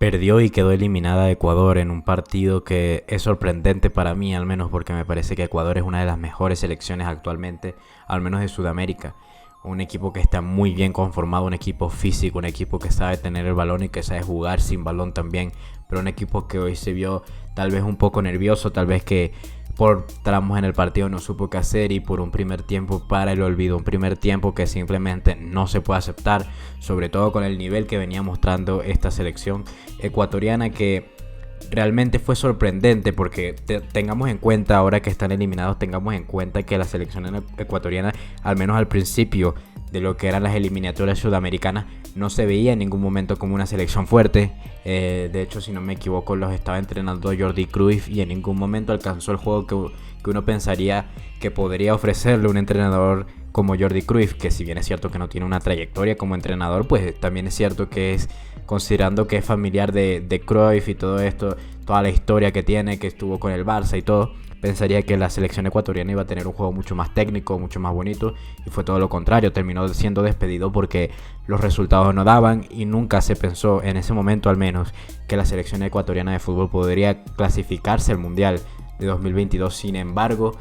Perdió y quedó eliminada Ecuador en un partido que es sorprendente para mí, al menos porque me parece que Ecuador es una de las mejores selecciones actualmente, al menos de Sudamérica. Un equipo que está muy bien conformado, un equipo físico, un equipo que sabe tener el balón y que sabe jugar sin balón también, pero un equipo que hoy se vio tal vez un poco nervioso, tal vez que por tramos en el partido no supo qué hacer y por un primer tiempo para el olvido, un primer tiempo que simplemente no se puede aceptar, sobre todo con el nivel que venía mostrando esta selección ecuatoriana, que realmente fue sorprendente porque tengamos en cuenta, ahora que están eliminados, tengamos en cuenta que la selección ecuatoriana, al menos al principio de lo que eran las eliminatorias sudamericanas, no se veía en ningún momento como una selección fuerte. De hecho, si no me equivoco, los estaba entrenando Jordi Cruyff y en ningún momento alcanzó el juego que uno pensaría que podría ofrecerle un entrenador como Jordi Cruyff, que si bien es cierto que no tiene una trayectoria como entrenador, pues también es cierto que es, considerando que es familiar de Cruyff y todo esto, toda la historia que tiene, que estuvo con el Barça y todo, pensaría que la selección ecuatoriana iba a tener un juego mucho más técnico, mucho más bonito, y fue todo lo contrario. Terminó siendo despedido porque los resultados no daban y nunca se pensó, en ese momento al menos, que la selección ecuatoriana de fútbol podría clasificarse al Mundial de 2022. Sin embargo,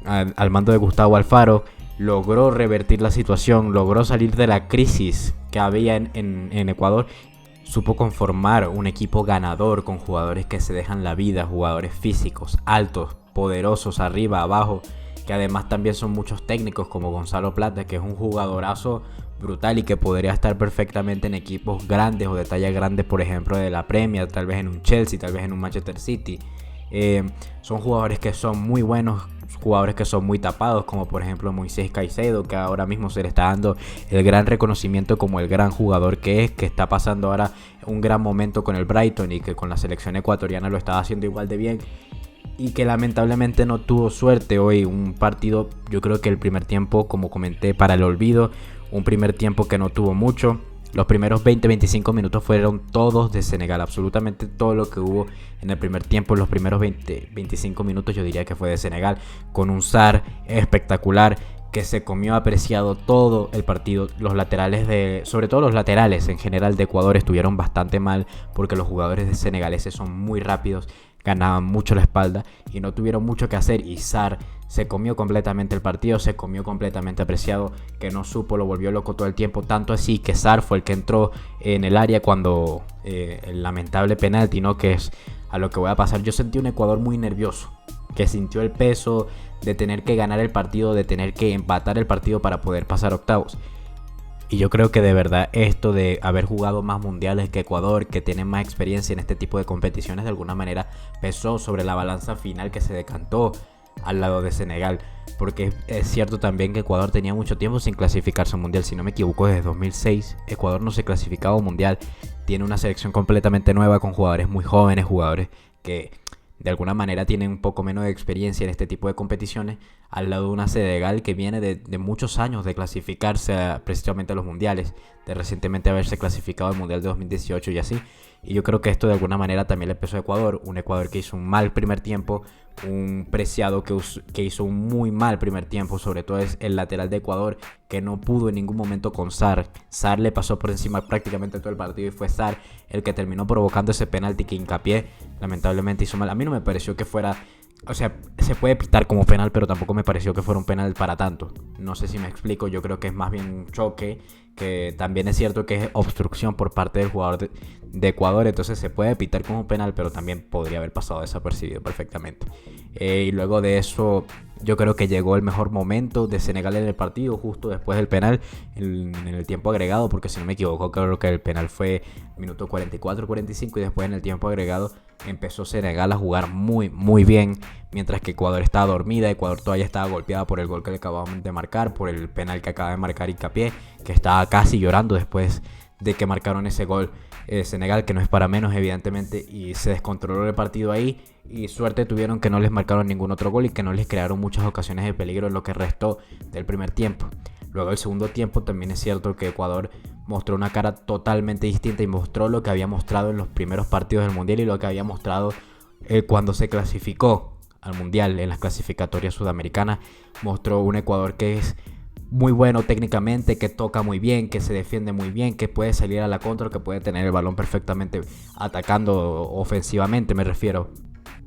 al mando de Gustavo Alfaro, logró revertir la situación, logró salir de la crisis que había en Ecuador. Supo conformar un equipo ganador con jugadores que se dejan la vida, jugadores físicos, altos, poderosos, arriba, abajo, que además también son muchos técnicos como Gonzalo Plata, que es un jugadorazo brutal y que podría estar perfectamente en equipos grandes o de talla grande, por ejemplo de la Premier, tal vez en un Chelsea, tal vez en un Manchester City. Son jugadores que son muy buenos, jugadores que son muy tapados, como por ejemplo Moisés Caicedo, que ahora mismo se le está dando el gran reconocimiento como el gran jugador que es, que está pasando ahora un gran momento con el Brighton y que con la selección ecuatoriana lo estaba haciendo igual de bien, y que lamentablemente no tuvo suerte hoy. Un partido, yo creo que el primer tiempo, como comenté, para el olvido, un primer tiempo que no tuvo mucho. Los primeros 20-25 minutos fueron todos de Senegal, absolutamente todo lo que hubo en el primer tiempo, en los primeros 20-25 minutos yo diría que fue de Senegal, con un Sarr espectacular que se comió apreciado todo el partido. Los laterales sobre todo los laterales en general de Ecuador estuvieron bastante mal porque los jugadores de senegaleses son muy rápidos, ganaban mucho la espalda y no tuvieron mucho que hacer, y Sarr se comió completamente el partido, se comió completamente apreciado, que no supo, lo volvió loco todo el tiempo, tanto así que Sarr fue el que entró en el área cuando el lamentable penalti, ¿no? Que es a lo que voy a pasar. Yo sentí un Ecuador muy nervioso, que sintió el peso de tener que ganar el partido, de tener que empatar el partido para poder pasar octavos. Y yo creo que de verdad esto de haber jugado más mundiales que Ecuador, que tienen más experiencia en este tipo de competiciones, de alguna manera pesó sobre la balanza final que se decantó al lado de Senegal. Porque es cierto también que Ecuador tenía mucho tiempo sin clasificarse a un mundial. Si no me equivoco, desde 2006 Ecuador no se clasificaba a un mundial. Tiene una selección completamente nueva con jugadores muy jóvenes, jugadores que de alguna manera tienen un poco menos de experiencia en este tipo de competiciones, al lado de una Senegal que viene de muchos años de clasificarse precisamente a los mundiales, de recientemente haberse clasificado al mundial de 2018 y así. Y yo creo que esto de alguna manera también le pesó a Ecuador, un Ecuador que hizo un mal primer tiempo, un Preciado que hizo un muy mal primer tiempo, sobre todo es el lateral de Ecuador, que no pudo en ningún momento con Sarr. Sarr le pasó por encima prácticamente todo el partido y fue Sarr el que terminó provocando ese penalti que Hincapié lamentablemente hizo mal. A mí no me pareció que fuera, o sea, se puede pitar como penal, pero tampoco me pareció que fuera un penal para tanto. No sé si me explico, yo creo que es más bien un choque, que también es cierto que es obstrucción por parte del jugador de Ecuador, entonces se puede pitar como penal, pero también podría haber pasado desapercibido perfectamente. Y luego de eso, yo creo que llegó el mejor momento de Senegal en el partido, justo después del penal, en el tiempo agregado, porque si no me equivoco, creo que el penal fue minuto 44-45 y después en el tiempo agregado empezó Senegal a jugar muy muy bien, mientras que Ecuador estaba dormida. Ecuador todavía estaba golpeada por el gol que le acababan de marcar, por el penal que acaba de marcar Hincapié, que estaba casi llorando después de que marcaron ese gol. Senegal, que no es para menos evidentemente, y se descontroló el partido ahí, y suerte tuvieron que no les marcaron ningún otro gol y que no les crearon muchas ocasiones de peligro en lo que restó del primer tiempo. Luego el segundo tiempo también es cierto que Ecuador mostró una cara totalmente distinta y mostró lo que había mostrado en los primeros partidos del Mundial y lo que había mostrado cuando se clasificó al Mundial en las clasificatorias sudamericanas. Mostró un Ecuador que es muy bueno técnicamente, que toca muy bien, que se defiende muy bien, que puede salir a la contra, que puede tener el balón perfectamente atacando ofensivamente, me refiero.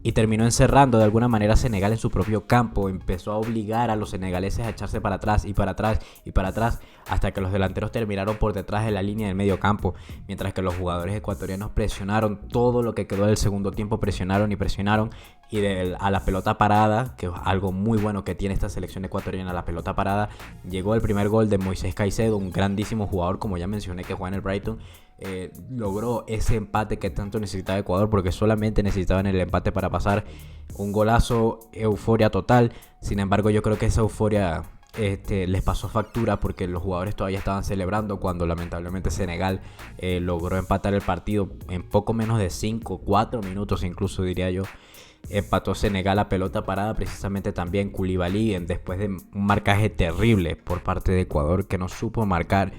Y terminó encerrando de alguna manera a Senegal en su propio campo. Empezó a obligar a los senegaleses a echarse para atrás y para atrás y para atrás, hasta que los delanteros terminaron por detrás de la línea del medio campo, mientras que los jugadores ecuatorianos presionaron todo lo que quedó del segundo tiempo, presionaron y presionaron. Y a la pelota parada, que es algo muy bueno que tiene esta selección ecuatoriana, la pelota parada, llegó el primer gol de Moisés Caicedo, un grandísimo jugador, como ya mencioné, que juega en el Brighton. Logró ese empate que tanto necesitaba Ecuador, porque solamente necesitaban el empate para pasar. Un golazo, euforia total. Sin embargo, yo creo que esa euforia les pasó factura, porque los jugadores todavía estaban celebrando cuando lamentablemente Senegal logró empatar el partido en poco menos de 4 minutos incluso, diría yo. Empató Senegal a pelota parada, precisamente también Koulibaly, después de un marcaje terrible por parte de Ecuador, que no supo marcar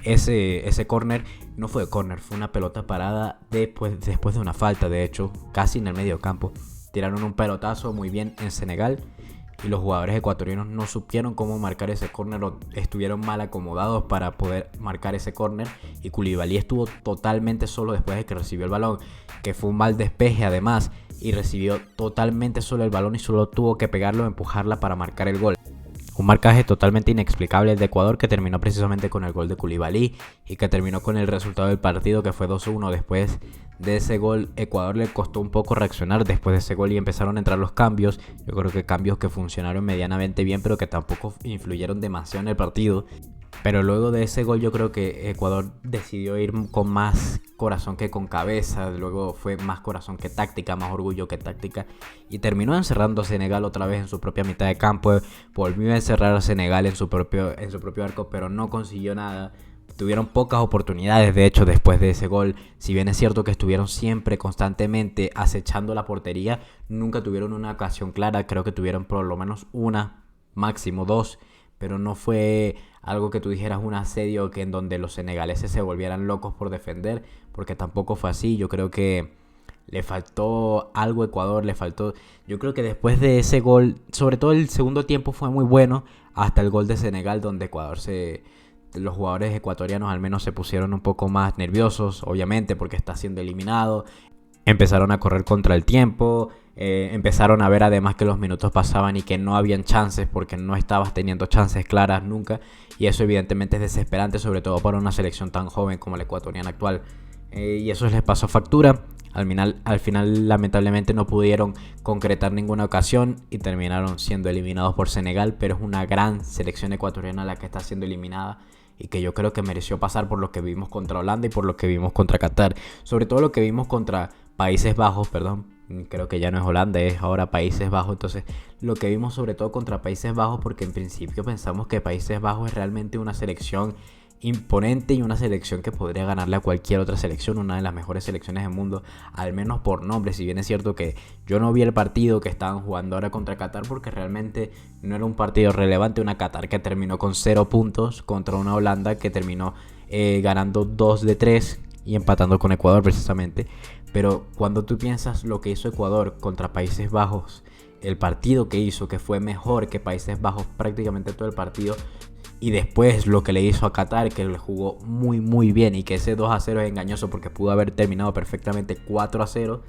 ese córner. No fue córner, fue una pelota parada después de una falta, de hecho, casi en el medio campo. Tiraron un pelotazo muy bien en Senegal y los jugadores ecuatorianos no supieron cómo marcar ese córner, o estuvieron mal acomodados para poder marcar ese córner, y Koulibaly estuvo totalmente solo después de que recibió el balón, que fue un mal despeje además, y recibió totalmente solo el balón y solo tuvo que pegarlo o empujarla para marcar el gol. Un marcaje totalmente inexplicable de Ecuador, que terminó precisamente con el gol de Koulibaly y que terminó con el resultado del partido, que fue 2-1. Después de ese gol, Ecuador le costó un poco reaccionar después de ese gol y empezaron a entrar los cambios. Yo creo que cambios que funcionaron medianamente bien, pero que tampoco influyeron demasiado en el partido. Pero luego de ese gol yo creo que Ecuador decidió ir con más corazón que con cabeza. Luego fue más corazón que táctica, más orgullo que táctica. Y terminó encerrando a Senegal otra vez en su propia mitad de campo. Volvió a encerrar a Senegal en su propio arco, pero no consiguió nada. Tuvieron pocas oportunidades, de hecho, después de ese gol. Si bien es cierto que estuvieron siempre, constantemente acechando la portería, nunca tuvieron una ocasión clara. Creo que tuvieron por lo menos una, máximo 2. Pero no fue algo que tú dijeras un asedio que en donde los senegaleses se volvieran locos por defender, porque tampoco fue así. Yo creo que le faltó algo a Ecuador, le faltó. Yo creo que después de ese gol, sobre todo el segundo tiempo fue muy bueno, hasta el gol de Senegal, donde los jugadores ecuatorianos al menos se pusieron un poco más nerviosos, obviamente, porque está siendo eliminado. Empezaron a correr contra el tiempo, empezaron a ver además que los minutos pasaban y que no habían chances, porque no estabas teniendo chances claras nunca, y eso evidentemente es desesperante, sobre todo para una selección tan joven como la ecuatoriana actual, y eso les pasó factura. Al final lamentablemente no pudieron concretar ninguna ocasión y terminaron siendo eliminados por Senegal, pero es una gran selección ecuatoriana la que está siendo eliminada, y que yo creo que mereció pasar por lo que vimos contra Holanda y por lo que vimos contra Qatar, sobre todo lo que vimos contra Países Bajos, perdón, creo que ya no es Holanda, es ahora Países Bajos. Entonces, lo que vimos sobre todo contra Países Bajos, porque en principio pensamos que Países Bajos es realmente una selección imponente y una selección que podría ganarle a cualquier otra selección, una de las mejores selecciones del mundo, al menos por nombre. Si bien es cierto que yo no vi el partido que estaban jugando ahora contra Qatar, porque realmente no era un partido relevante. Una Qatar que terminó con 0 puntos contra una Holanda que terminó ganando 2 de 3 y empatando con Ecuador precisamente. Pero cuando tú piensas lo que hizo Ecuador contra Países Bajos, el partido que hizo, que fue mejor que Países Bajos prácticamente todo el partido, y después lo que le hizo a Qatar, que le jugó muy muy bien, y que ese 2-0 es engañoso porque pudo haber terminado perfectamente 4-0,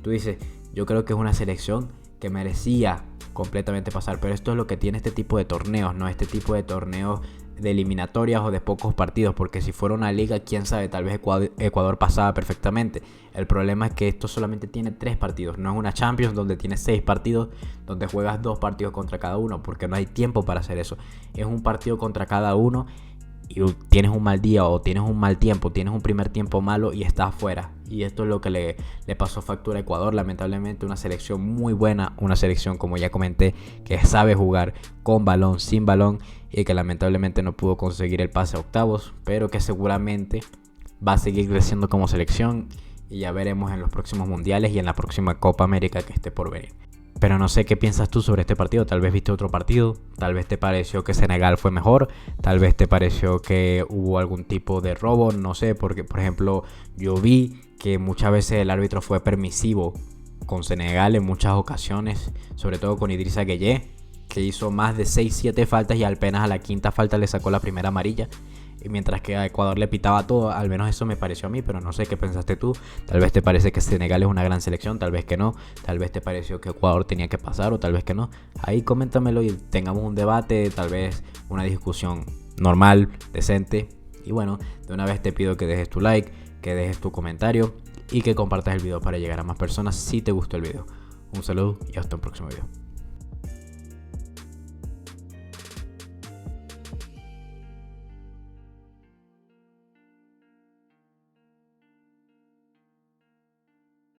tú dices, yo creo que es una selección que merecía completamente pasar. Pero esto es lo que tiene este tipo de torneos, ¿no? Este tipo de torneos de eliminatorias o de pocos partidos, porque si fuera una liga, quién sabe, tal vez Ecuador pasaba perfectamente. El problema es que esto solamente tiene 3 partidos, no es una Champions donde tiene 6 partidos, donde juegas 2 partidos contra cada uno, porque no hay tiempo para hacer eso. Es un partido contra cada uno, y tienes un mal día o tienes un mal tiempo, tienes un primer tiempo malo y estás fuera. Y esto es lo que le pasó factura a Ecuador. Lamentablemente una selección muy buena, una selección, como ya comenté, que sabe jugar con balón, sin balón, y que lamentablemente no pudo conseguir el pase a octavos, pero que seguramente va a seguir creciendo como selección, y ya veremos en los próximos mundiales y en la próxima Copa América que esté por venir. Pero no sé qué piensas tú sobre este partido. Tal vez viste otro partido, tal vez te pareció que Senegal fue mejor, tal vez te pareció que hubo algún tipo de robo, no sé, porque por ejemplo yo vi que muchas veces el árbitro fue permisivo con Senegal en muchas ocasiones, sobre todo con Idrissa Gueye, que hizo más de 6-7 faltas y apenas a la quinta falta le sacó la primera amarilla. Y mientras que a Ecuador le pitaba todo, al menos eso me pareció a mí, pero no sé qué pensaste tú. Tal vez te parece que Senegal es una gran selección, tal vez que no. Tal vez te pareció que Ecuador tenía que pasar o tal vez que no. Ahí coméntamelo y tengamos un debate, tal vez una discusión normal, decente. Y bueno, de una vez te pido que dejes tu like, que dejes tu comentario y que compartas el video para llegar a más personas si te gustó el video. Un saludo y hasta un próximo video.